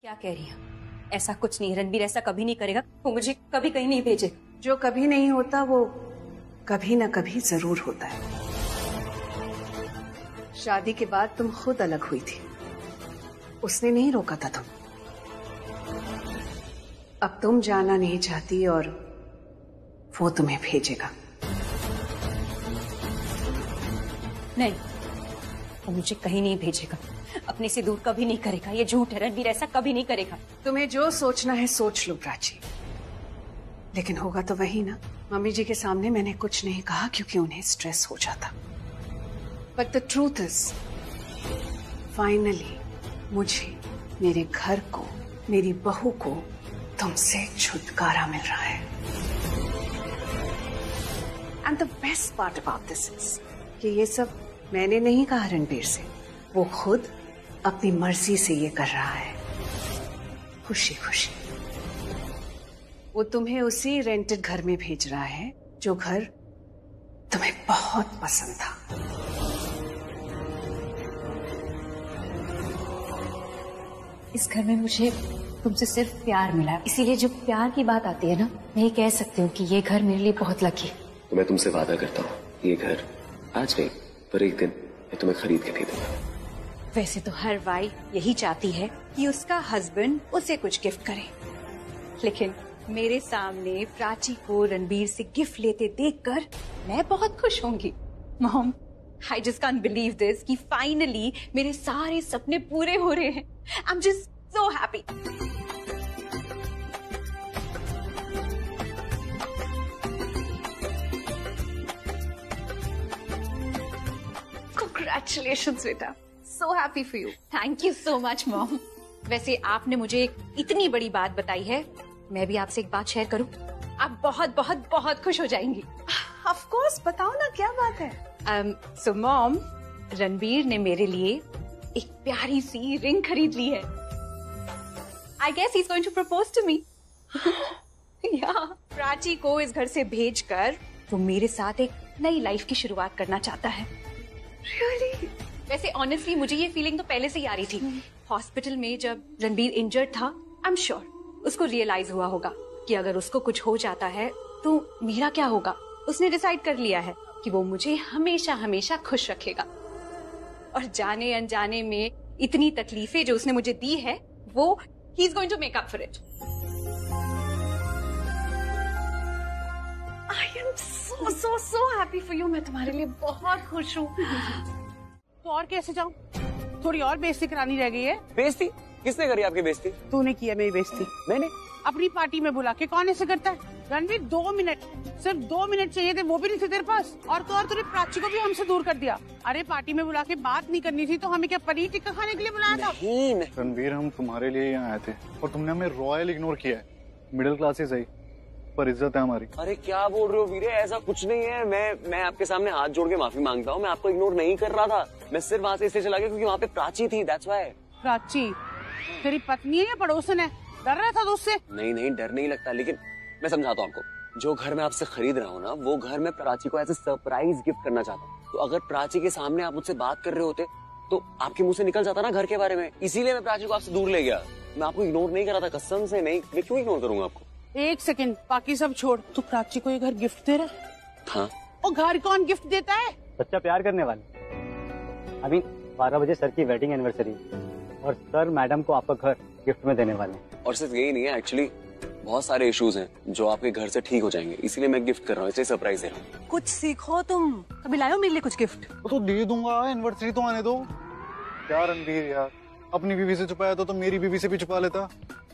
क्या कह रही है? ऐसा कुछ नहीं, रणबीर ऐसा कभी नहीं करेगा, वो मुझे कभी कहीं नहीं भेजेगा। जो कभी नहीं होता वो कभी ना कभी जरूर होता है। शादी के बाद तुम खुद अलग हुई थी, उसने नहीं रोका था तुम। अब तुम जाना नहीं चाहती और वो तुम्हें भेजेगा। नहीं, वो मुझे कहीं नहीं भेजेगा, अपने से दूर कभी नहीं करेगा। ये झूठ है, रणबीर ऐसा कभी नहीं करेगा। तुम्हें जो सोचना है सोच लो प्राची, लेकिन होगा तो वही ना। मम्मी जी के सामने मैंने कुछ नहीं कहा क्योंकि उन्हें स्ट्रेस हो जाता। But the truth is, finally मुझे, मेरे घर को, मेरी बहू को तुमसे छुटकारा मिल रहा है। And the best part about this is कि ये सब मैंने नहीं कहा रणबीर से, वो खुद अपनी मर्जी से ये कर रहा है, खुशी खुशी। वो तुम्हें उसी रेंटेड घर में भेज रहा है जो घर तुम्हें बहुत पसंद था। इस घर में मुझे तुमसे सिर्फ प्यार मिला है, इसीलिए जब प्यार की बात आती है ना, मैं ये कह सकती हूँ कि ये घर मेरे लिए बहुत लकी है। तो मैं तुमसे वादा करता हूँ, ये घर आज नहीं पर एक दिन मैं तुम्हें खरीद के दे दूंगा। वैसे तो हर वाइफ यही चाहती है कि उसका हस्बैंड उसे कुछ गिफ्ट करे, लेकिन मेरे सामने प्राची को रणबीर से गिफ्ट लेते देखकर मैं बहुत खुश होंगी। Mom, I just can't believe this कि फाइनली मेरे सारे सपने पूरे हो रहे हैं। I am just so happy. Congratulations बेटा, so happy for you. Thank you so much mom. वैसे आपने मुझे एक इतनी बड़ी बात बताई है, मैं भी आपसे एक बात शेयर करूं? आप बहुत बहुत बहुत खुश हो जाएंगी। Of course, बताओ ना क्या बात है। So mom, रणबीर ने मेरे लिए एक प्यारी सी रिंग खरीद ली है। I guess he's going to propose to me. Yeah. Prachi को इस घर से भेजकर वो मेरे साथ एक नई लाइफ की शुरुआत करना चाहता है। Really? वैसे ऑनेस्टली मुझे ये फीलिंग तो पहले से ही आ रही थी। हॉस्पिटल में जब रणबीर इंजर्ड था, आई एम श्योर उसको रियलाइज हुआ होगा कि अगर उसको कुछ हो जाता है तो मेरा क्या होगा। उसने डिसाइड कर लिया है कि वो मुझे हमेशा हमेशा खुश रखेगा, और जाने अनजाने में इतनी तकलीफें जो उसने मुझे दी है वो ही is going to make up for it. I am so happy for you. मैं तुम्हारे लिए बहुत खुश हूँ। तो और कैसे जाऊँ? थोड़ी और बेइज्जती करानी रह गई है। बेइज्जती? किसने करी आपकी बेइज्जती? तूने किया मेरी बेइज्जती। मैंने? अपनी पार्टी में बुला के कौन ऐसे करता है? रणवीर 2 मिनट, सिर्फ 2 मिनट चाहिए थे, वो भी नहीं थे तेरे पास। और तो और तूने प्राची को भी हमसे दूर कर दिया। अरे पार्टी में बुला के बात नहीं करनी थी तो हमें क्या पनीर टिक्का खाने के लिए बुलाया था? नहीं। रणवीर, हम तुम्हारे लिए यहाँ आए थे और तुमने हमें रॉयल इग्नोर किया है। मिडिल क्लास ही सही पर इज्जत है हमारी। अरे क्या बोल रहे हो वीरे, ऐसा कुछ नहीं है। मैं आपके सामने हाथ जोड़ के माफी मांगता हूँ। मैं आपको इग्नोर नहीं कर रहा था, मैं सिर्फ वहाँ से इसलिए चला गया क्योंकि वहाँ पे प्राची थी, दैट्स व्हाई। प्राची तेरी पत्नी है या पड़ोसन है? डर रहा था तो उससे? नहीं, डर नहीं लगता, लेकिन मैं समझाता हूँ आपको। जो घर मैं आपसे खरीद रहा हूँ ना, वो घर मैं प्राची को एज ए सरप्राइज गिफ्ट करना चाहता हूँ। तो अगर प्राची के सामने आप मुझसे बात कर रहे होते तो आपके मुंह से निकल जाता ना घर के बारे में, इसीलिए मैं प्राची को आपसे दूर ले गया। मैं आपको इग्नोर नहीं कर रहा था, कसम से नहीं। मैं क्यों इग्नोर करूंगा आपको? एक सेकंड, बाकी सब छोड़, तू प्राची को ये घर गिफ्ट दे रहा है? हाँ। और घर कौन गिफ्ट देता है? बच्चा प्यार करने वाले। अभी 12 बजे सर की वेडिंग एनिवर्सरी और सर मैडम को आपका घर गिफ्ट में देने वाले हैं। और सिर्फ यही नहीं है, एक्चुअली बहुत सारे इश्यूज हैं जो आपके घर से ठीक हो जाएंगे, इसीलिए मैं गिफ्ट कर रहा हूँ, इसलिए सरप्राइज दे रहा हूँ। कुछ सीखो तुम, कभी लाओ मेरे लिए कुछ गिफ्ट। तो दे दूंगा, एनिवर्सरी तो आने दो। क्या रणवीर यार, अपनी बीवी से छुपाया तो मेरी बीवी से भी छुपा लेता।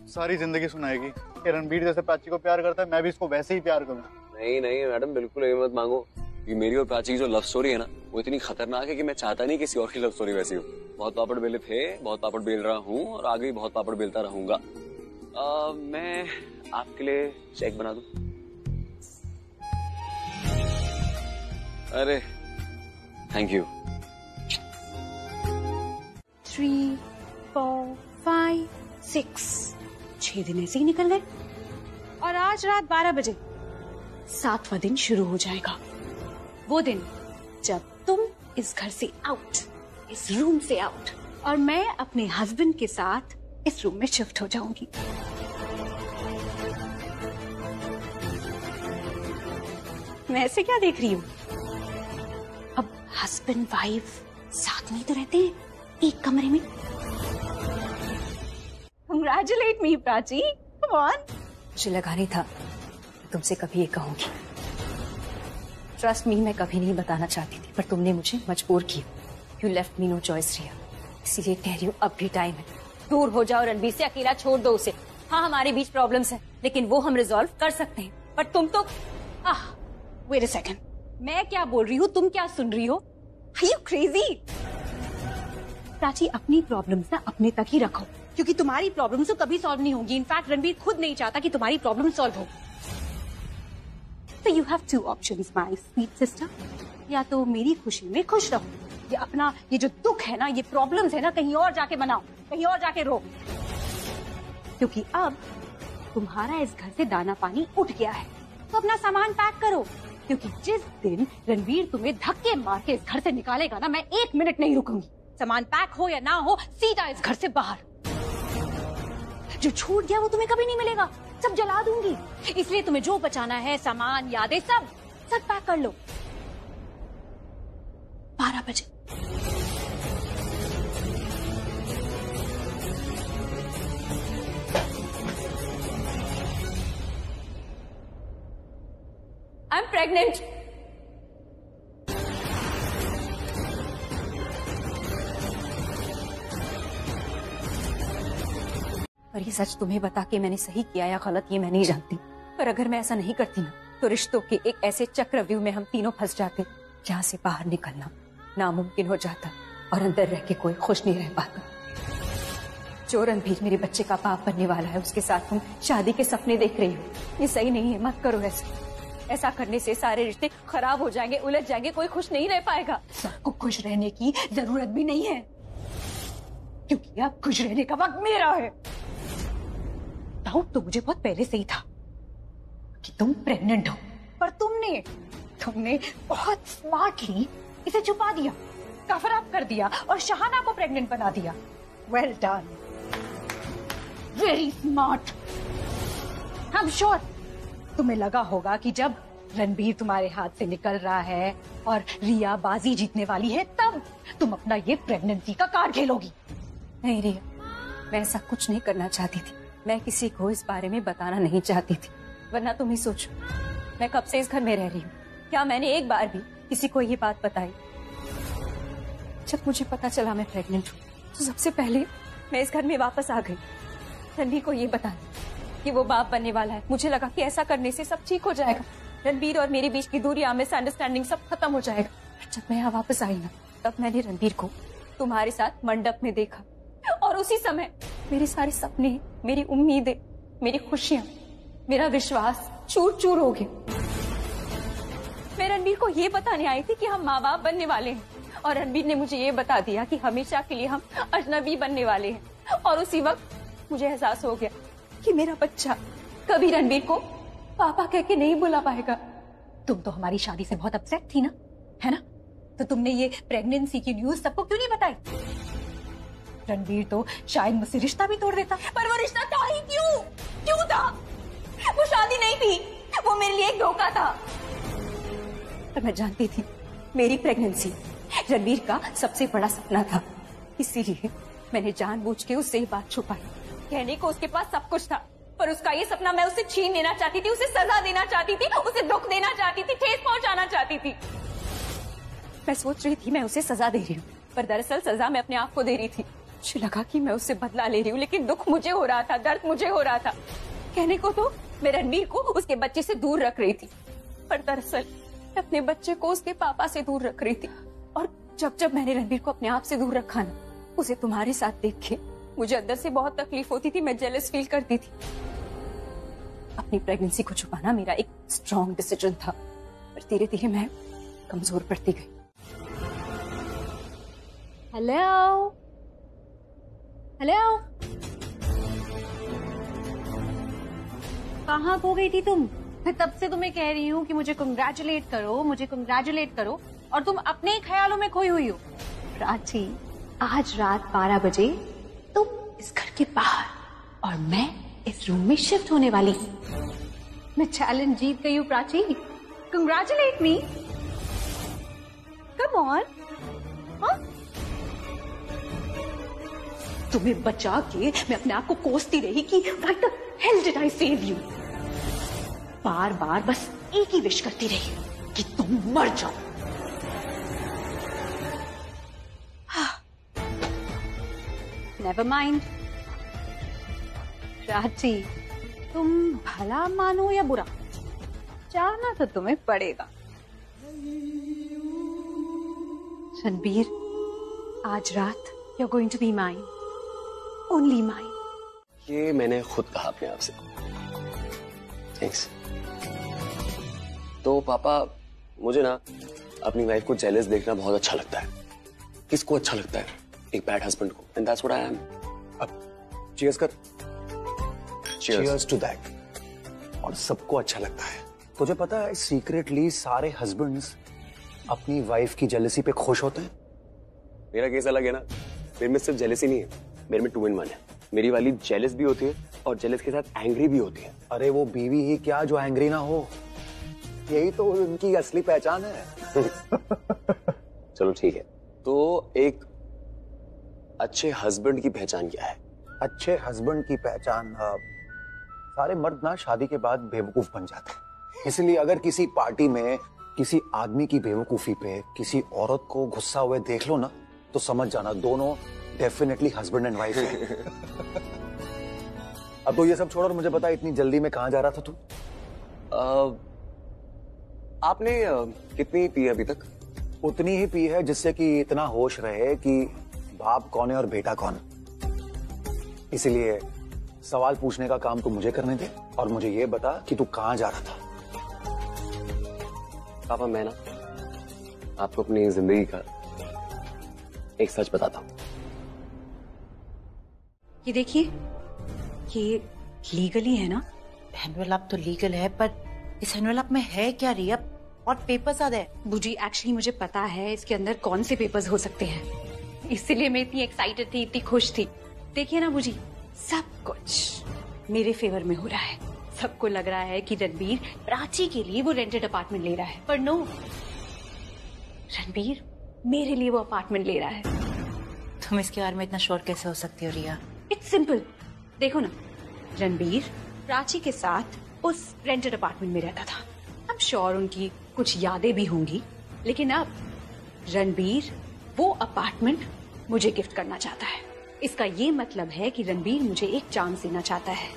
सारी जिंदगी सुनाएगी कि रणवीर जैसे प्राची को प्यार करता है, मैं भी इसको वैसे ही प्यार करूँ। नहीं मैडम, बिल्कुल ये मत मांगो। ये मेरी और प्राची की जो लव स्टोरी है ना, वो इतनी खतरनाक है कि मैं चाहता नहीं किसी और की लव स्टोरी वैसी हो। बहुत पापड़ बेले थे, बहुत पापड़ बेल रहा हूँ और आगे भी बहुत पापड़ बेलता रहूंगा। मैं आपके लिए चेक बना दूं? अरे थैंक यू। 3, 4, 5, 6 6 दिन ऐसे ही निकल गए, और आज रात 12 बजे 7वां दिन शुरू हो जाएगा। वो दिन जब तुम इस घर से आउट, इस रूम से आउट, और मैं अपने हस्बैंड के साथ इस रूम में शिफ्ट हो जाऊंगी। मैं ऐसे क्या देख रही हूँ? अब हस्बैंड वाइफ साथ में तो रहते हैं एक कमरे में। Congratulate me, Prachi. Come on। मुझे लगा नहीं था तुमसे कभी ये कहूंगी। ट्रस्ट मी, मैं कभी नहीं बताना चाहती थी, पर तुमने मुझे मजबूर किया। You left me no choice Riya, इसीलिए कह रही हूँ अब भी टाइम है। दूर हो जाओ रणबीर से, अकेला छोड़ दो उसे। हाँ, हमारे बीच प्रॉब्लम्स हैं, लेकिन वो हम रिजॉल्व कर सकते हैं। पर तुम तो वेट अ सेकंड, मैं क्या बोल रही हूँ, तुम क्या सुन रही हो? Are you crazy? प्राची, अपनी प्रॉब्लम्स ना अपने तक ही रखो, क्योंकि तुम्हारी प्रॉब्लम्स तो कभी सॉल्व नहीं होंगी। इनफैक्ट रणबीर खुद नहीं चाहता कि तुम्हारी प्रॉब्लम सॉल्व हो। तो you have two options my sweet sister. या तो मेरी खुशी में खुश रहो, या अपना ये जो दुख है ना, ये प्रॉब्लम्स है ना, कहीं और जाके बनाओ, कहीं और जाके रो। क्योंकि अब तुम्हारा इस घर से दाना पानी उठ गया है, तो अपना सामान पैक करो, क्योंकि जिस दिन रणवीर तुम्हें धक्के मार के इस घर से निकालेगा ना, मैं 1 मिनट नहीं रुकूंगी। सामान पैक हो या ना हो, सीधा इस घर से बाहर। जो छूट गया वो तुम्हें कभी नहीं मिलेगा, सब जला दूंगी। इसलिए तुम्हें जो बचाना है, सामान, यादें, सब पैक कर लो। 12 बजे। I'm pregnant. और ये सच तुम्हें बता के मैंने सही किया या गलत, ये मैं नहीं जानती। पर अगर मैं ऐसा नहीं करती ना, तो रिश्तों के एक ऐसे चक्रव्यूह में हम तीनों फंस जाते, जहाँ से बाहर निकलना नामुमकिन हो जाता, और अंदर रह के कोई खुश नहीं रह पाता। जो रणबीर मेरे बच्चे का बाप बनने वाला है, उसके साथ तुम शादी के सपने देख रही हो, ये सही नहीं है। मत करो ऐसा करने से सारे रिश्ते खराब हो जाएंगे, उलझ जाएंगे, कोई खुश नहीं रह पाएगा। सबको खुश रहने की जरूरत भी नहीं है, क्योंकि अब खुश रहने का वक्त मेरा है। डाउट तो मुझे बहुत पहले से ही था कि तुम प्रेग्नेंट हो, पर तुमने बहुत स्मार्टली इसे छुपा दिया, कवर अप कर दिया और शहाना को प्रेग्नेंट बना दिया। Well done, very smart. I am sure तुम्हें लगा होगा कि जब रणबीर तुम्हारे हाथ से निकल रहा है और रिया बाजी जीतने वाली है, तब तुम अपना ये प्रेगनेंसी का कार्ड खेलोगी। नहीं रिया, मैं ऐसा कुछ नहीं करना चाहती थी। मैं किसी को इस बारे में बताना नहीं चाहती थी, वरना तुम ही सोचो, मैं कब से इस घर में रह रही हूँ, क्या मैंने एक बार भी किसी को ये बात बताई? जब मुझे पता चला मैं प्रेग्नेंट हूँ, तो सबसे पहले मैं इस घर में वापस आ गई, रणबीर को ये बताने कि वो बाप बनने वाला है। मुझे लगा कि ऐसा करने से सब ठीक हो जाएगा, रणबीर और मेरे बीच की दूरियां, मिसअंडरस्टैंडिंग सब खत्म हो जाएगा। जब मैं यहाँ वापस आई ना, तब मैंने रणबीर को तुम्हारे साथ मंडप में देखा, और उसी समय मेरे सारे सपने, मेरी उम्मीदें, मेरी खुशियां, मेरा विश्वास चूर चूर हो गए। मैं रणबीर को ये बताने आई थी कि हम माँ बाप बनने वाले हैं, और रणबीर ने मुझे ये बता दिया कि हमेशा के लिए हम अजनबी बनने वाले हैं। और उसी वक्त मुझे एहसास हो गया कि मेरा बच्चा कभी रणबीर को पापा कह के नहीं बुला पाएगा। तुम तो हमारी शादी से बहुत अपसेट थी ना, है ना? तो तुमने ये प्रेगनेंसी की न्यूज सबको क्यों नहीं बताई? रणबीर तो शायद मुझसे रिश्ता भी तोड़ देता, पर वो रिश्ता था ही क्यों था? वो शादी नहीं थी, वो मेरे लिए एक धोखा था। पर मैं जानती थी मेरी प्रेगनेंसी रणबीर का सबसे बड़ा सपना था, इसीलिए मैंने जानबूझ के उससे ये बात छुपाई। कहने को उसके पास सब कुछ था, पर उसका ये सपना मैं उसे छीन लेना चाहती थी, उसे सजा देना चाहती थी, उसे दुख देना चाहती थी, ठेस पहुंचाना चाहती थी। मैं सोच रही थी मैं उसे सजा दे रही हूँ, पर दरअसल सजा मैं अपने आप को दे रही थी। मुझे लगा कि मैं उससे बदला ले रही हूँ, लेकिन दुख मुझे हो रहा था, दर्द मुझे हो रहा था। कहने को तो मैं रणबीर को उसके बच्चे से दूर रख रही थी, पर दरअसल मैं अपने बच्चे को उसके पापा से दूर रख रही थी। और जब मैंने रणबीर को अपने आप से दूर रखा ना, उसे तुम्हारे साथ देख के मुझे अंदर से बहुत तकलीफ होती थी, मैं जेलस फील करती थी। अपनी प्रेगनेंसी को छुपाना मेरा एक स्ट्रॉन्ग डिसीजन था, पर धीरे धीरे मैं कमजोर पड़ती गई। हेलो हेलो, कहाँ खो गई थी तुम? मैं तब से तुम्हें कह रही हूँ कि मुझे कंग्रेचुलेट करो, मुझे कंग्रेचुलेट करो, और तुम अपने ही ख्यालों में खोई हुई हो। प्राची, आज रात 12 बजे तुम इस घर के बाहर, और मैं इस रूम में शिफ्ट होने वाली। मैं चैलेंज जीत गई हूँ Prachi. Congratulate me. Come on. तुम्हें बचा के मैं अपने आप को कोसती रही कि what the hell did I save you. बार बार बस एक ही विश करती रही कि तुम मर जाओ। नेवर माइंड प्राची, तुम भला मानो या बुरा, जाना तो तुम्हें पड़ेगा। रणबीर, आज रात you're going to be mine, only mine. ये मैंने खुद कहा अपने आप से। थैंक्स। तो पापा, मुझे ना अपनी वाइफ को जेलस देखना बहुत अच्छा लगता है। किसको अच्छा लगता है? एक बैड हस्बैंड को। And that's what I am. अब चीयर्स कर। Cheers to that. और सबको अच्छा लगता है। तुझे पता है सीक्रेटली सारे हस्बैंड्स अपनी वाइफ की जेलसी पे खुश होते हैं। मेरा केस अलग है ना। मेरे में सिर्फ जेलसी नहीं है, मेरे में 2 in 1 है। मेरी वाली जेलस भी होती है और जेलस के साथ एंग्री भी होती है। अरे वो बीवी ही क्या जो एंग्री ना हो, यही तो उनकी असली पहचान है। चलो ठीक है, तो एक अच्छे हस्बैंड की पहचान क्या है? अच्छे हस्बैंड की पहचान, सारे मर्द ना शादी के बाद बेवकूफ बन जाते हैं। इसलिए अगर किसी पार्टी में किसी आदमी की बेवकूफी पे किसी औरत को गुस्सा हुए देख लो ना, तो समझ जाना दोनों डेफिनेटली हस्बैंड एंड वाइफ है। अब तो ये सब छोड़ और मुझे बता, इतनी जल्दी में कहां जा रहा था तू? आपने कितनी पी अभी तक? उतनी ही पी है जिससे कि इतना होश रहे कि बाप कौन है और बेटा कौन। इसलिए सवाल पूछने का काम तू मुझे करने दे और मुझे ये बता कि तू कहां जा रहा था। पापा, मैं ना आपको अपनी जिंदगी का एक सच बताता हूं। ये देखिए, ये लीगली है ना? एनवेलप तो लीगल है, पर इस एनवेलप में है क्या रिया? और पेपर्स आ गए। बुजी, एक्चुअली मुझे पता है इसके अंदर कौन से पेपर्स हो सकते हैं, इसलिए मैं इतनी एक्साइटेड थी, इतनी खुश थी। देखिए ना बुजी, सब कुछ मेरे फेवर में हो रहा है। सबको लग रहा है कि रणबीर प्राची के लिए वो रेंटेड अपार्टमेंट ले रहा है, पर नो, रणबीर मेरे लिए वो अपार्टमेंट ले रहा है। तुम इसके बारे में इतना श्योर कैसे हो सकती हो रिया? इट्स सिंपल, देखो ना, रणबीर प्राची के साथ उस रेंटेड अपार्टमेंट में रहता था। आई एम श्योर उनकी कुछ यादें भी होंगी, लेकिन अब रणबीर वो अपार्टमेंट मुझे गिफ्ट करना चाहता है। इसका ये मतलब है कि रणबीर मुझे एक चांस देना चाहता है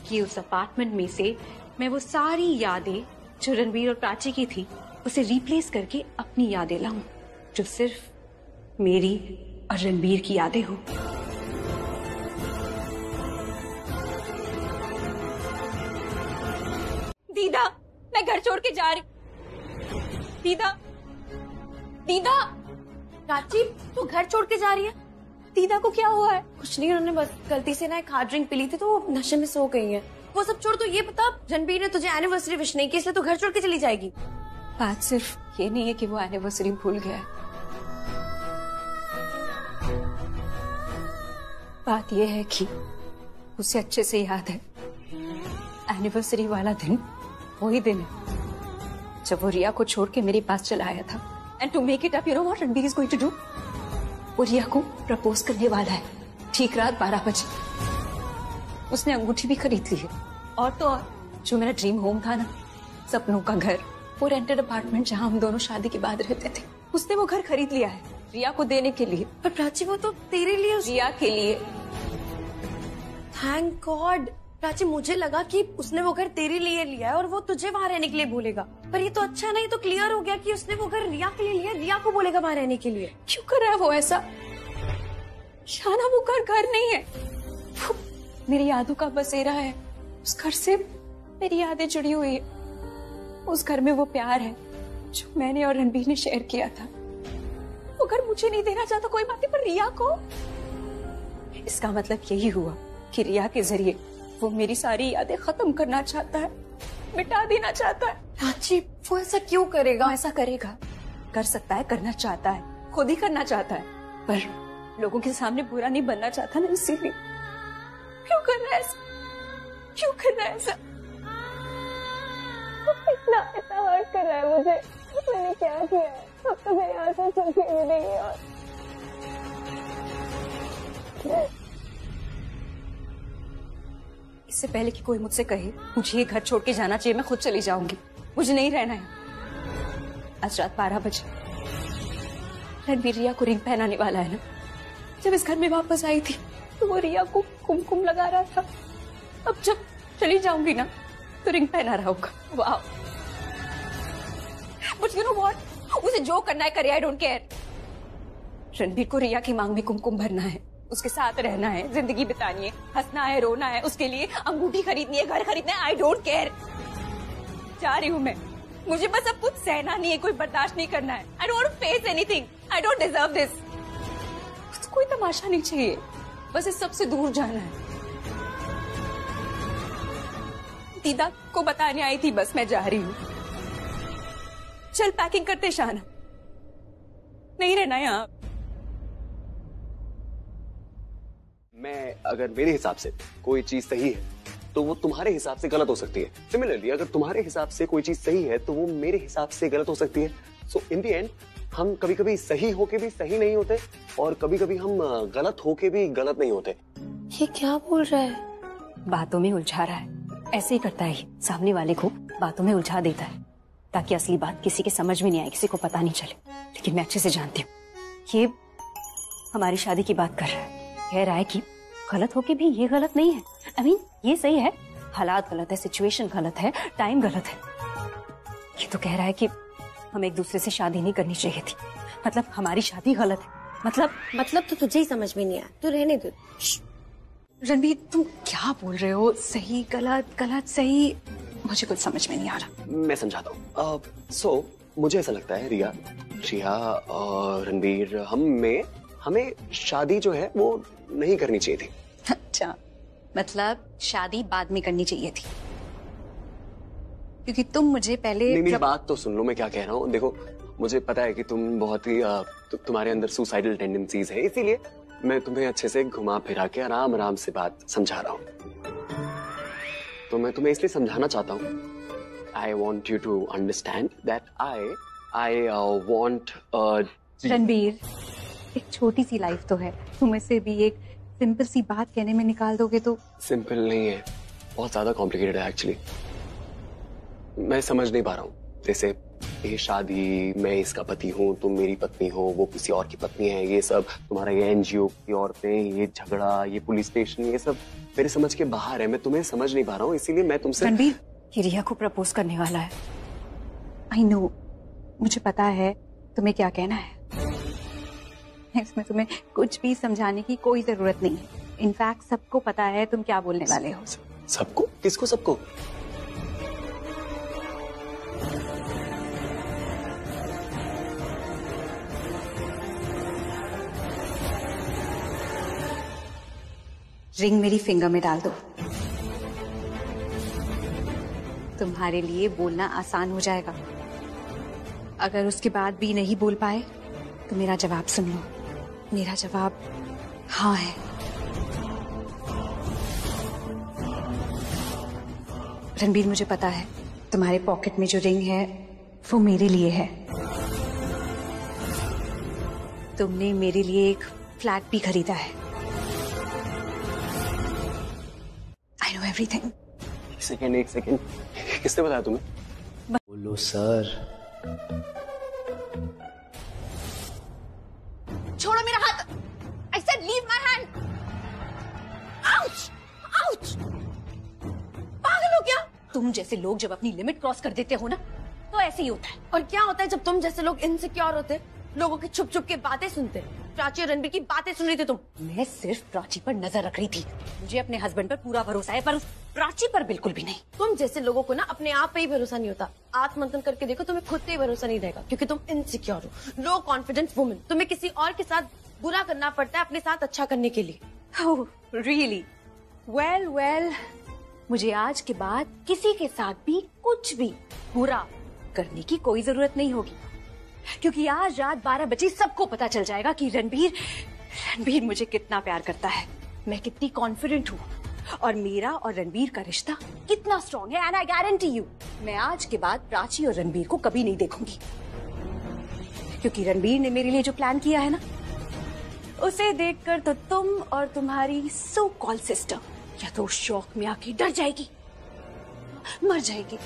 कि उस अपार्टमेंट में से मैं वो सारी यादें जो रणबीर और प्राची की थी उसे रिप्लेस करके अपनी यादें लाऊं, जो सिर्फ मेरी और रणबीर की यादें हो। दीदा, मैं घर छोड़ के जा रही। दीदा, दीदा, प्राची तू घर छोड़ के जा रही है? दीदा को क्या हुआ है? कुछ नहीं, उन्होंने बस गलती से ना एक हार्ड ड्रिंक पी ली थी तो वो नशे में सो गई है। वो सब छोड़, तो ये बता, रणबीर ने तुझे एनिवर्सरी विश नहीं की, इसलिए तू घर छोड़ के चली जाएगी? बात सिर्फ ये नहीं है कि वो एनिवर्सरी भूल गया है, बात ये है कि उसे अच्छे से याद है एनिवर्सरी वाला दिन वही दिन है जब वो रिया को छोड़ के मेरे पास चला आया था। And to make it up, you know what Ranbir is going to do? वो रिया को प्रपोज करने वाला है ठीक रात 12 बजे। उसने अंगूठी भी खरीद ली है, और तो और जो मेरा ड्रीम होम था ना, सपनों का घर, वो रेंटेड अपार्टमेंट जहाँ हम दोनों शादी के बाद रहते थे, उसने वो घर खरीद लिया है रिया को देने के लिए। पर प्राची वो तो तेरे लिए, रिया के लिए। Thank God. प्राची, मुझे लगा कि उसने वो घर तेरे लिए लिया है और वो तुझे वहाँ रहने के लिए बोलेगा, पर ये तो अच्छा नहीं, तो क्लियर हो गया कि उसने वो घर रिया के लिए लिया, रिया को बोलेगा वहाँ रहने के लिए। क्यों कर रहा है वो ऐसा? शाना, वो घर नहीं है, वो मेरी यादों का बसेरा है। उस घर से मेरी यादें जुड़ी हुई है। उस घर में वो प्यार है जो मैंने और रणबीर ने शेयर किया था। वो घर मुझे नहीं देना चाहता, कोई बात नहीं, पर रिया को। इसका मतलब यही हुआ कि रिया के जरिए वो मेरी सारी यादें खत्म करना चाहता है, मिटा देना चाहता है। प्राची, वो ऐसा क्यों करेगा? ऐसा करेगा, कर सकता है, करना चाहता है, खुद ही करना चाहता है, पर लोगों के सामने बुरा नहीं बनना चाहता ना, इसीलिए। क्यों कर रहा है ऐसा? क्यों कर रहा है ऐसा? इतना इतना हर्ट कर रहा है मुझे। मैंने क्या किया है? अब तो मैं यहाँ से चल के मिलेंगे। और इससे पहले कि कोई मुझसे कहे मुझे ये घर छोड़ के जाना चाहिए, मैं खुद चली जाऊंगी। मुझे नहीं रहना है। आज रात 12 बजे रणबीर रिया को रिंग पहनाने वाला है ना। जब इस घर में वापस आई थी तो वो रिया को कुमकुम लगा रहा था। अब जब चली जाऊंगी ना तो रिंग पहना रहा होगा। वाह, बट यू नो व्हाट, उसे जो करना है करे, आई डोंट केयर। रणबीर को रिया की मांग में कुमकुम भरना है, उसके साथ रहना है, जिंदगी बितानी है, हंसना है, रोना है, उसके लिए अंगूठी खरीदनी है, घर खरीदना है। I don't care. जा रही हूँ मैं। मुझे बस अब कुछ सहना नहीं है, कोई बर्दाश्त नहीं करना है। I don't face anything. I don't deserve this. कोई तमाशा नहीं चाहिए, बस इस सबसे दूर जाना है। दीदा को बताने आई थी, बस मैं जा रही हूँ। चल पैकिंग करते शाना, नहीं रहना यहाँ। मैं अगर मेरे हिसाब से कोई चीज सही है तो वो तुम्हारे हिसाब से गलत हो सकती है। सिमिलरली अगर तुम्हारे हिसाब से कोई चीज सही है तो वो मेरे हिसाब से गलत हो सकती है। सो इन द एंड हम कभी कभी सही होके भी सही नहीं होते और कभी कभी हम गलत होके भी गलत नहीं होते। ये क्या बोल रहा है? बातों में उलझा रहा है। ऐसे ही करता है, सामने वाले को बातों में उलझा देता है ताकि असली बात किसी के समझ में नहीं आए, किसी को पता नहीं चले। लेकिन मैं अच्छे से जानती हूँ ये हमारी शादी की बात कर रहा है। कह रहा है कि गलत होके भी ये गलत नहीं है। आई मीन ये सही है, हालात गलत है, सिचुएशन गलत है, टाइम गलत है। ये तो कह रहा है कि हमें एक दूसरे से शादी नहीं करनी चाहिए थी, मतलब हमारी शादी गलत है। मतलब तो तुझे ही समझ में नहीं आया, तू रहने दे। रणबीर तुम क्या बोल रहे हो? सही गलत, गलत सही, मुझे कुछ समझ में नहीं आ रहा। मैं समझाता हूँ। सो मुझे ऐसा लगता है रिया और रणबीर हमें शादी जो है वो नहीं करनी चाहिए थी। अच्छा, मतलब शादी बाद में करनी चाहिए थी क्योंकि तुम मुझे पहले। नहीं, मेरी बात तो सुन लो, मैं क्या कह रहा हूँ। देखो मुझे पता है कि तुम बहुत ही तुम्हारे अंदर सुसाइडल टेंडेंसीज है, इसीलिए मैं तुम्हें अच्छे से घुमा फिरा के आराम आराम से बात समझा रहा हूँ। तो मैं तुम्हें इसलिए समझाना चाहता हूँ। I want you to understand that I want. Ranbir एक छोटी सी लाइफ तो है, तुम इसे भी एक सिंपल सी बात कहने में निकाल दोगे तो। सिंपल नहीं है, बहुत ज्यादा कॉम्प्लिकेटेड है एक्चुअली। मैं समझ नहीं पा रहा हूँ। जैसे ये शादी, मैं इसका पति हूँ, तुम मेरी पत्नी हो, वो किसी और की पत्नी है, ये सब तुम्हारा ये एनजीओ की औरतें, ये झगड़ा, ये पुलिस स्टेशन, ये सब मेरे समझ के बाहर है। मैं तुम्हें समझ नहीं पा रहा हूँ, इसीलिए मैं तुमसे। रणबीर ये रिया को प्रपोज करने वाला है। आई नो, मुझे पता है तुम्हें क्या कहना है। इसमें तुम्हें कुछ भी समझाने की कोई जरूरत नहीं है। इनफैक्ट सबको पता है तुम क्या बोलने वाले हो। सबको? किसको सबको? रिंग मेरी फिंगर में डाल दो, तुम्हारे लिए बोलना आसान हो जाएगा। अगर उसके बाद भी नहीं बोल पाए तो मेरा जवाब सुन लो। मेरा जवाब हाँ है। रणबीर मुझे पता है तुम्हारे पॉकेट में जो रिंग है वो मेरे लिए है। तुमने मेरे लिए एक फ्लैट भी खरीदा है। I know everything. एक सेकेंड, किसने बताया तुम्हें? बोलो सर। छोड़ो मेरा हाथ। I said leave my hand. Ouch! Ouch! पागल हो क्या? तुम जैसे लोग जब अपनी लिमिट क्रॉस कर देते हो ना तो ऐसे ही होता है। और क्या होता है जब तुम जैसे लोग इनसिक्योर होते, लोगों की छुप छुप के बातें सुनते? प्राची और रणबीर की बातें सुन रही थी तुम। मैं सिर्फ प्राची पर नजर रख रही थी। मुझे अपने हस्बैंड पर पूरा भरोसा है पर प्राची पर बिल्कुल भी नहीं। तुम जैसे लोगों को ना अपने आप पे ही भरोसा नहीं होता। आत्ममंथन करके देखो, तुम्हें खुद पे ही भरोसा नहीं रहेगा क्योंकि तुम इनसिक्योर हो। Low confidence woman. तुम्हें किसी और के साथ बुरा करना पड़ता है अपने साथ अच्छा करने के लिए। Oh, really? Well, मुझे आज के बाद किसी के साथ भी कुछ भी बुरा करने की कोई जरूरत नहीं होगी क्योंकि आज रात 12 बजे सबको पता चल जाएगा कि रणबीर मुझे कितना प्यार करता है, मैं कितनी कॉन्फिडेंट हूँ और मेरा और रणबीर का रिश्ता कितना स्ट्रॉन्ग है, एंड आई गारंटी यू मैं आज के बाद प्राची और रणबीर को कभी नहीं देखूंगी, क्योंकि रणबीर ने मेरे लिए जो प्लान किया है ना, उसे देखकर तो तुम और तुम्हारी सो कॉल सिस्टर या तो शौक में आके डर जाएगी, मर जाएगी।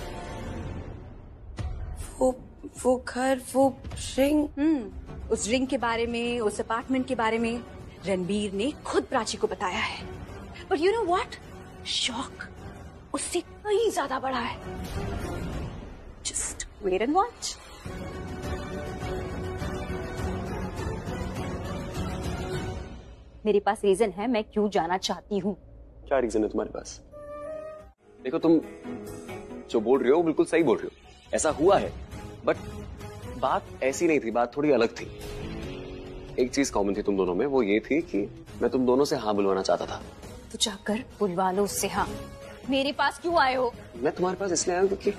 वो घर, वो रिंग, उस रिंग के बारे में, उस अपार्टमेंट के बारे में रणबीर ने खुद प्राची को बताया है। बट यू नो व्हाट, शौक उससे कहीं ज्यादा बड़ा है। Just wait and watch. मेरे पास रीजन है मैं क्यों जाना चाहती हूँ। क्या रीजन है तुम्हारे पास? देखो, तुम जो बोल रहे हो बिल्कुल सही बोल रहे हो, ऐसा हुआ है, बट बात ऐसी नहीं थी, बात थोड़ी अलग थी। एक चीज कॉमन थी तुम दोनों में, वो ये थी कि मैं तुम दोनों से हाँ बुलवाना चाहता था। तो जाकर बुलवा लो उससे हाँ। मेरे पास क्यों आए हो? मैं तुम्हारे पास इसलिए आया हूं क्योंकि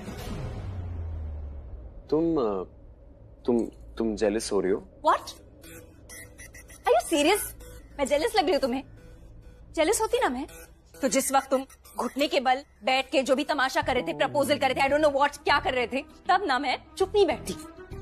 तुम जेलस हो रही हो। What? Are you serious? मैं जेलस लग रही हूँ तुम्हें? जेलस होती ना मैं, तो जिस वक्त तुम घुटने के बल बैठ के जो भी तमाशा कर रहे थे, प्रपोजल कर रहे थे, आई डोंट नो व्हाट, क्या कर रहे थे, तब ना मैं चुप नहीं बैठती,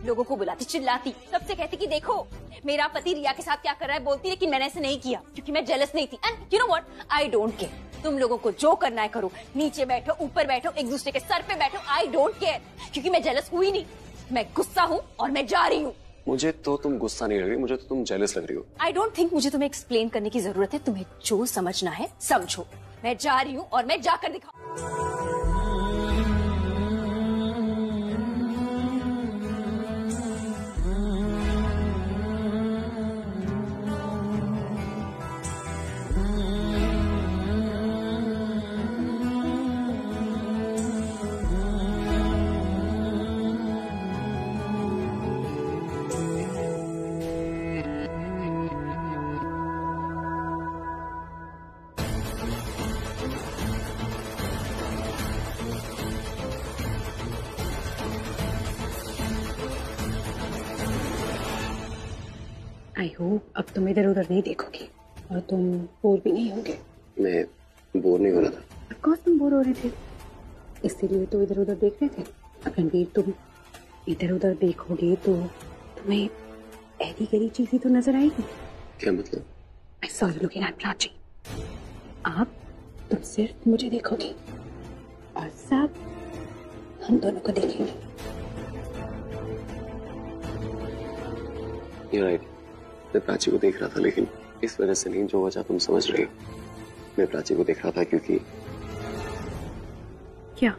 लोगों को बुलाती, चिल्लाती, सबसे कहती कि देखो मेरा पति रिया के साथ क्या कर रहा है, बोलती लेकिन मैंने ऐसे नहीं किया क्योंकि मैं जेलस नहीं थी। And you know what, I don't care, तुम लोगों को जो करना है करो, नीचे बैठो, ऊपर बैठो, एक दूसरे के सर पे बैठो, आई डोंट केयर, क्योंकि मैं जेलस हुई नहीं, मैं गुस्सा हूँ और मैं जा रही हूँ। मुझे तो तुम गुस्सा नहीं लग रही, मुझे तो तुम जेलस लग रही हो। आई डोंट थिंक मुझे तुम्हें एक्सप्लेन करने की जरूरत है, तुम्हें जो समझना है समझो। मैं जा रही हूँ और मैं जाकर दिखाऊं। आई होप अब तुम इधर उधर नहीं देखोगे और तुम बोर भी नहीं होगे। मैं बोर नहीं हो रहा था। ऑफ कोर्स तुम बोर हो रहे थे, इसीलिए तो इधर उधर देख रहे थे। अब रणबीर तुम इधर उधर देखोगे तो तुम्हें ऐसी गरी चीजें तो नजर आएगी। क्या मतलब? I saw you looking at Prachi. अब तुम सिर्फ मुझे देखोगे और सब हम दोनों को देखेंगे। You're right. मैं प्राची को देख रहा था, लेकिन इस वजह से नहीं जो वजह तुम समझ रही हो। मैं प्राची को देख रहा था क्योंकि क्या?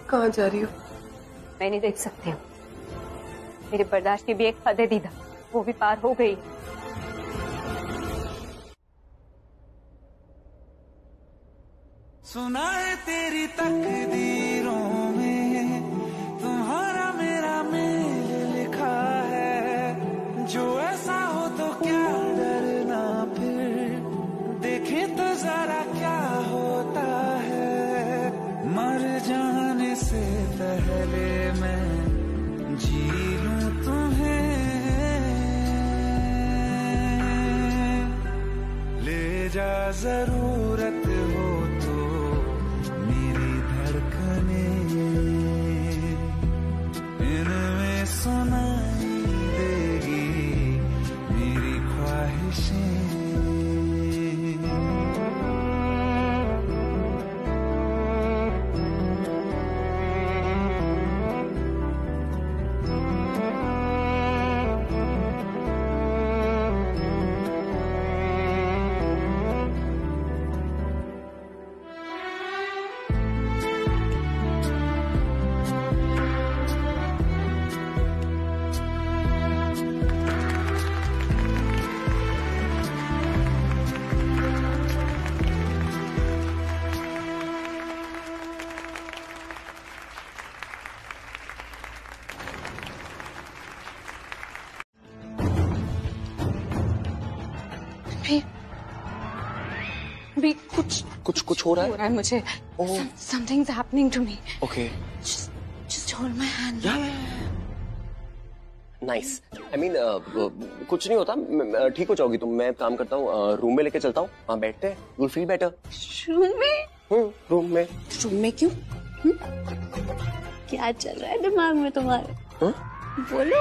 कहाँ जा रही हो? मैं नहीं देख सकती हूँ, मेरे बर्दाश्त की भी एक हद है दीदा, वो भी पार हो गई। सुना है तेरी तकदीरों में तुम्हारा मेरा मेल लिखा है, जो ऐसा हो तो क्या डरना, फिर देखे तो जरा क्या होता है। मर जाने से पहले मैं जी लूं तुम्हें, ले जा जरूरत हो तो मेरी धड़कने, इनमें सुनाई देगी मेरी ख्वाहिशें। भी कुछ हो रहा है मुझे। नाइस। आई मीन कुछ नहीं होता, ठीक हो जाओगी तुम। मैं काम करता हूँ, रूम में लेके चलता हूँ, वहाँ बैठते हैं, you will feel better. Room में? रूम में। रूम में क्यों? क्या चल रहा है दिमाग में तुम्हारे? बोलो।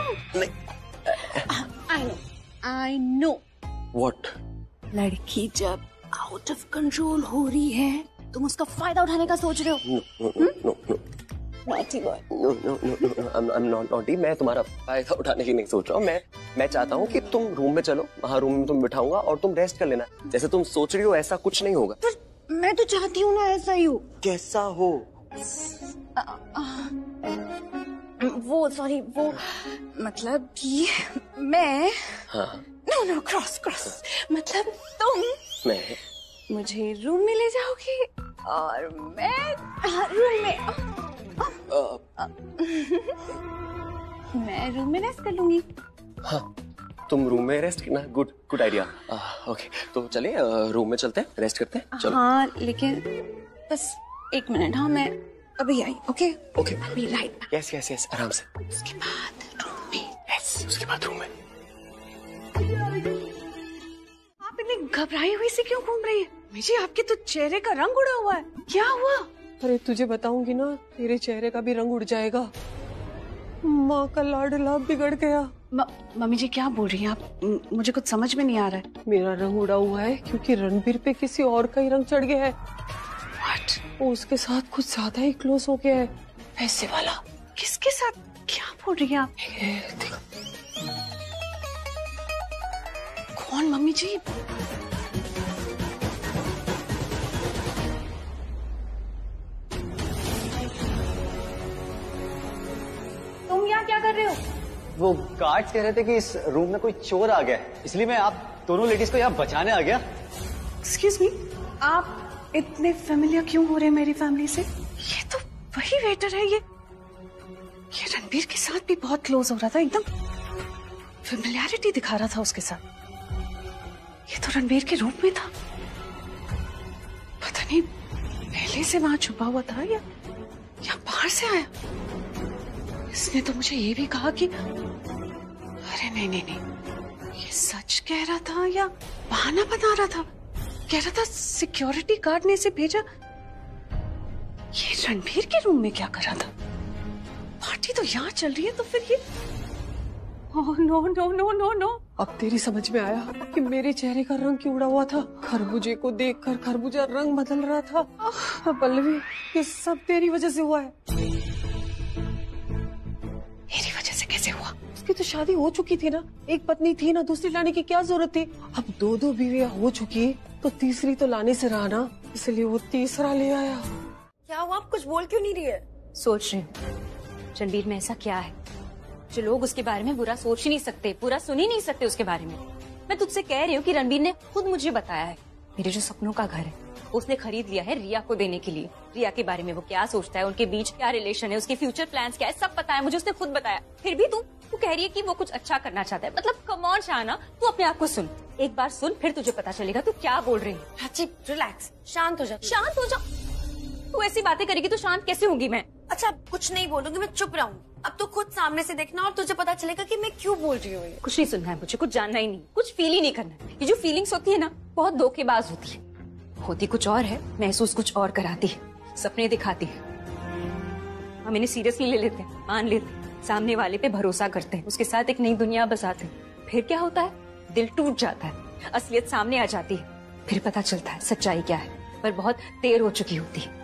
I know. व्हाट? लड़की जब आउट ऑफ कंट्रोल हो रही है तुम उसका फायदा उठाने का सोच रहे हो? No. Naughty boy. No, I am not naughty. मैं तुम्हारा फायदा उठाने की नहीं सोच रहा हूँ। मैं चाहता हूँ कि तुम रूम में चलो, वहाँ रूम में तुम बिठाऊंगा और तुम रेस्ट कर लेना। जैसे तुम सोच रही हो ऐसा कुछ नहीं होगा। पर मैं तो चाहती हूँ ना ऐसा ही हो। कैसा हो? वो सॉरी, वो मतलब कि मैं। हाँ। नो क्रॉस मतलब तुम मैं मुझे रूम में ले जाओगे और मैं रूम में मैं रूम में रेस्ट कर लूंगी। हाँ, तुम रूम में रेस्ट करना। Good idea. ओके, तो चलिए रूम में चलते हैं, रेस्ट करते हैं। चलो। हाँ लेकिन बस 1 मिनट। हाँ मैं अभी आई। ओके अभी राइट। यस आराम से। उसके बाद रूम में। यस, उसके बाद रूम में। आप इतनी घबराई हुई से क्यों घूम रही है? मुझे आपके तो चेहरे का रंग उड़ा हुआ है, क्या हुआ? अरे तुझे बताऊंगी ना, तेरे चेहरे का भी रंग उड़ जाएगा। माँ का लाडला बिगड़ गया। मम्मी जी क्या बोल रही हैं आप? मुझे कुछ समझ में नहीं आ रहा है। मेरा रंग उड़ा हुआ है क्योंकि रणबीर पे किसी और का ही रंग चढ़ गया है। What? वो उसके साथ कुछ ज्यादा ही क्लोज हो गया है। पैसे वाला। किसके साथ? क्या बोल रही हैं आप? कौन मम्मी जी? तुम यहाँ क्या कर रहे हो? वो गार्ड्स कह रहे थे कि इस रूम में कोई चोर आ गया है, इसलिए मैं आप दोनों लेडीज को यहाँ बचाने आ गया। एक्सक्यूज मी, आप इतने फेमिलियर क्यों हो रहे हैं मेरी फैमिली से? ये तो वही वेटर है। ये रणबीर के साथ भी बहुत क्लोज हो रहा था, एकदम फेमिलियरिटी दिखा रहा था उसके साथ। ये तो रणबीर के रूप में था। पता नहीं पहले से वहां छुपा हुआ था या बाहर से आया। इसने तो मुझे ये भी कहा कि अरे नहीं, ये सच कह रहा था या बहाना बना रहा था। कह रहा था सिक्योरिटी गार्ड ने इसे भेजा। ये रणबीर के रूम में क्या कर रहा था? पार्टी तो यहाँ चल रही है, तो फिर ये नो। अब तेरी समझ में आया कि मेरे चेहरे का रंग क्यों उड़ा हुआ था। खरबूजे को देखकर खरबूजा रंग बदल रहा था। पल्लवी, ये सब तेरी वजह से हुआ है। मेरी वजह से कैसे हुआ? उसकी तो शादी हो चुकी थी ना, एक पत्नी थी ना, दूसरी लाने की क्या जरूरत थी? अब 2 बीवियां हो चुकी तो तीसरी तो लाने से रहा ना, इसलिए वो तीसरा ले आया। क्या हुआ? आप कुछ बोल क्यों नहीं रही है? सोच रही हूँ रणबीर में ऐसा क्या है जो लोग उसके बारे में बुरा सोच ही नहीं सकते, पूरा सुन ही नहीं सकते उसके बारे में। मैं तुझसे कह रही हूँ कि रणबीर ने खुद मुझे बताया है मेरे जो सपनों का घर है उसने खरीद लिया है रिया को देने के लिए। रिया के बारे में वो क्या सोचता है, उनके बीच क्या रिलेशन है, उसके फ्यूचर प्लान्स क्या है, सब पता है मुझे, उसने खुद बताया। फिर भी तू कह रही है कि वो कुछ अच्छा करना चाहता है। मतलब कम ऑन शाना, तू अपने आप को सुन, एक बार सुन, फिर तुझे पता चलेगा तू क्या बोल रही है। अच्छी रिलैक्स, शांत हो जा। शांत हो जा? तू ऐसी बातें करेगी तो शांत कैसे होंगी मैं? अच्छा कुछ नहीं बोलूंगी, मैं चुप रहूंगी। अब तो खुद सामने से देखना और तुझे पता चलेगा कि मैं क्यों बोल रही हूँ। कुछ नहीं सुनना है मुझे, कुछ जानना ही नहीं, कुछ फील ही नहीं करना है। ये जो फीलिंग्स होती है ना, बहुत धोखेबाज होती है। होती कुछ और है, महसूस कुछ और कराती है, सपने दिखाती है। हम इन्हें सीरियसली ले लेते हैं, मान लेते हैं, सामने वाले पे भरोसा करते हैं, उसके साथ एक नई दुनिया बसाते हैं। फिर क्या होता है? दिल टूट जाता है, असलियत सामने आ जाती है, फिर पता चलता है सच्चाई क्या है, पर बहुत देर हो चुकी होती है।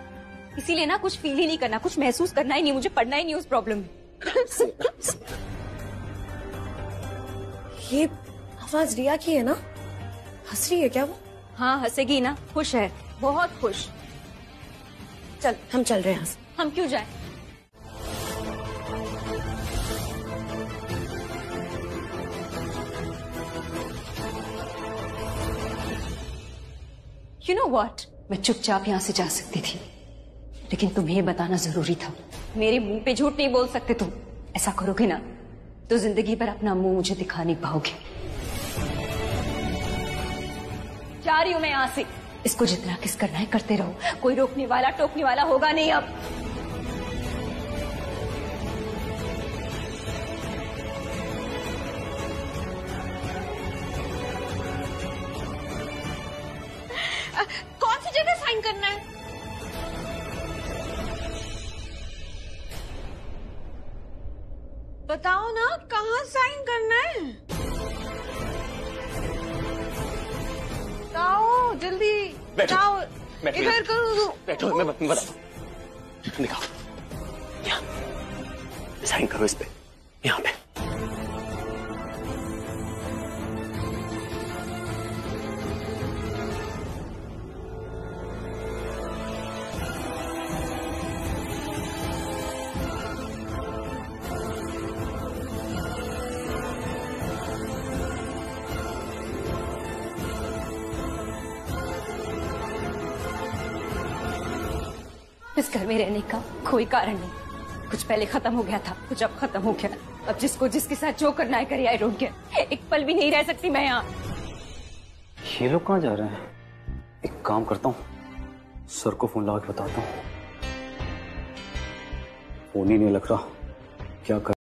इसीलिए ना कुछ फील ही नहीं करना, कुछ महसूस करना ही नहीं, मुझे पढ़ना ही नहीं उस प्रॉब्लम में। ये आवाज रिया की है ना? हंस रही है क्या वो? हाँ हंसेगी ना, खुश है, बहुत खुश। चल हम चल रहे हैं यहाँ से। हम क्यों जाएं? You know what? मैं चुपचाप यहाँ से जा सकती थी, लेकिन तुम्हें बताना जरूरी था। मेरे मुंह पे झूठ नहीं बोल सकते तुम। ऐसा करोगे ना तो जिंदगी भर अपना मुंह मुझे दिखा नहीं पाओगे। जा रही हूं मैं यहाँ से। इसको जितना किस करना है करते रहो, कोई रोकने वाला टोकने वाला होगा नहीं अब। बताओ ना कहाँ साइन करना है। बताओ जल्दी। बैठो, बताओ बैठो, इधर करो। बैठो, मैं बताता। दिखाओ, यहाँ साइन करो इस पे, यहाँ पे। इस घर में रहने का कोई कारण नहीं। कुछ पहले खत्म हो गया था, कुछ अब खत्म हो गया। अब जिसको जिसके साथ जो करना है करे, आई डोंट केयर। एक पल भी नहीं रह सकती मैं यहाँ। ये लोग कहाँ जा रहे हैं? एक काम करता हूँ, सर को फोन लगा के बताता हूँ। फोन ही नहीं लग रहा, क्या कर